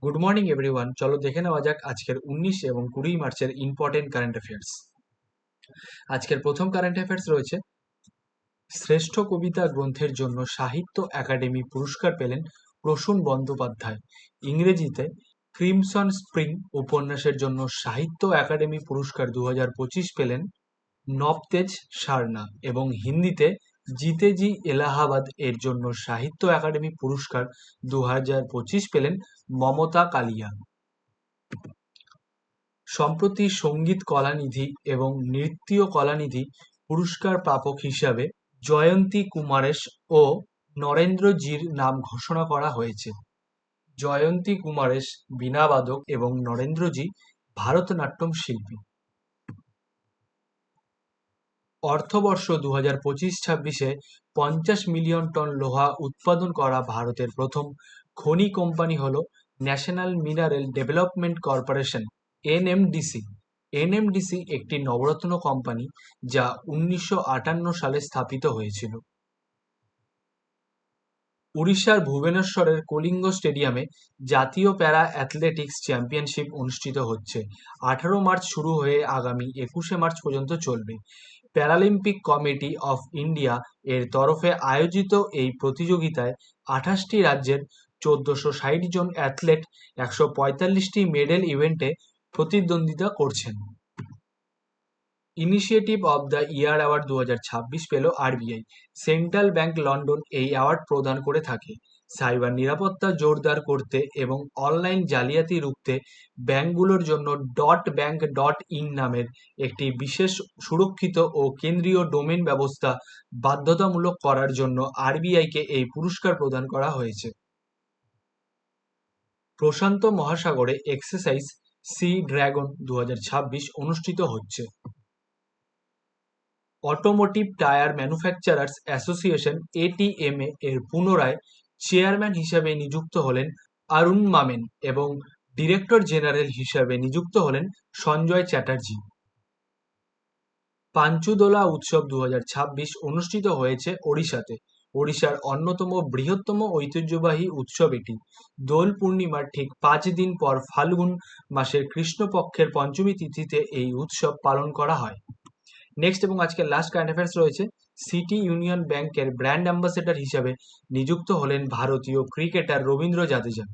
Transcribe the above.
Good morning everyone. চলো দেখে নেওয়া যাক আজকের 19 এবং 20 মার্চের ইম্পর্টেন্ট কারেন্ট অ্যাফেয়ার্স। আজকের প্রথম কারেন্ট অ্যাফেয়ার্স রয়েছে, শ্রেষ্ঠ কবিতা গ্রন্থের জন্য সাহিত্য একাডেমি পুরস্কার পেলেন প্রসূন বন্দ্যোপাধ্যায়। ইংরেজিতে ক্রিমসন স্প্রিং উপন্যাসের জন্য সাহিত্য একাডেমি পুরস্কার 2025 পেলেন নবতেজ সারনা, এবং হিন্দিতে জিতে জি এলাহাবাদ এর জন্য সাহিত্য একাডেমি পুরস্কার 2025 পেলেন মমতা কালিয়া। সম্প্রতি সঙ্গীত কলানিধি এবং নৃত্য কলানিধি পুরস্কার প্রাপক হিসাবে জয়ন্তী কুমারেশ ও নরেন্দ্র জির নাম ঘোষণা করা হয়েছে। জয়ন্তী কুমারেশ বীণাবাদক এবং নরেন্দ্র জি ভারতনাট্যম শিল্পী। অর্থবর্ষ 2025-26-এ 50 মিলিয়ন টন লোহা উৎপাদন করা ভারতের প্রথম খনি কোম্পানি হল national mineral development corporation NMDC. NMDC একটি নবরত্ন কোম্পানি যা 1958 সালে স্থাপিত হয়েছিল। উড়িষ্যার ভুবনেশ্বরের কলিঙ্গ স্টেডিয়ামে জাতীয় প্যারা অ্যাথলেটিক্স চ্যাম্পিয়নশিপ অনুষ্ঠিত হচ্ছে। 18 মার্চ শুরু হয়ে আগামী 21 মার্চ পর্যন্ত চলবে। প্যারালিম্পিক কমিটি অফ ইন্ডিয়া এর তরফে আয়োজিত এই প্রতিযোগিতায় 28টি রাজ্যের 1460 জন অ্যাথলেট 145টি মেডেল ইভেন্টে প্রতিদ্বন্দ্বিতা করছেন। Initiative of the year award 2026 পেল আরবিআই। সেন্ট্রাল ব্যাংক লন্ডন এই অ্যাওয়ার্ড প্রদান করে থাকে। সাইবার নিরাপত্তা জোরদার করতে এবং অনলাইন জালিয়াতি রুখতে ব্যাংকগুলোর জন্য .bank.in নামের একটি বিশেষ সুরক্ষিত ও কেন্দ্রীয় ডোমেন ব্যবস্থা বাধ্যতামূলক করার জন্য আরবিআইকে এই পুরস্কার প্রদান করা হয়েছে। প্রশান্ত মহাসাগরে এক্সারসাইজ সি ড্রাগন 2026 অনুষ্ঠিত হচ্ছে। Automotive tyre manufacturers association ATMA এর পুনরায় চেয়ারম্যান হিসেবে নিযুক্ত হলেন অরুণ মামেন এবং ডিরেক্টর জেনারেল হিসেবে নিযুক্ত হলেন সঞ্জয় চ্যাটার্জি। পাঞ্চুদোলা উৎসব 2026 অনুষ্ঠিত হয়েছে ওড়িশাতে। ওড়িশার অন্যতম বৃহত্তম ঐতিহ্যবাহী উৎসব এটি। দোল পূর্ণিমার ঠিক 5 দিন পর ফাল্গুন মাসের কৃষ্ণপক্ষের পঞ্চমী তিথিতে এই উৎসব পালন করা হয়। নেক্সট এবং আজকের লাস্ট কারেন্ট অ্যাফেয়ার্স রয়েছে, সিটি ইউনিয়ন ব্যাংকের ব্র্যান্ড অ্যাম্বাসেডর হিসাবে নিযুক্ত হলেন ভারতীয় ক্রিকেটার রবীন্দ্র জাদেজা।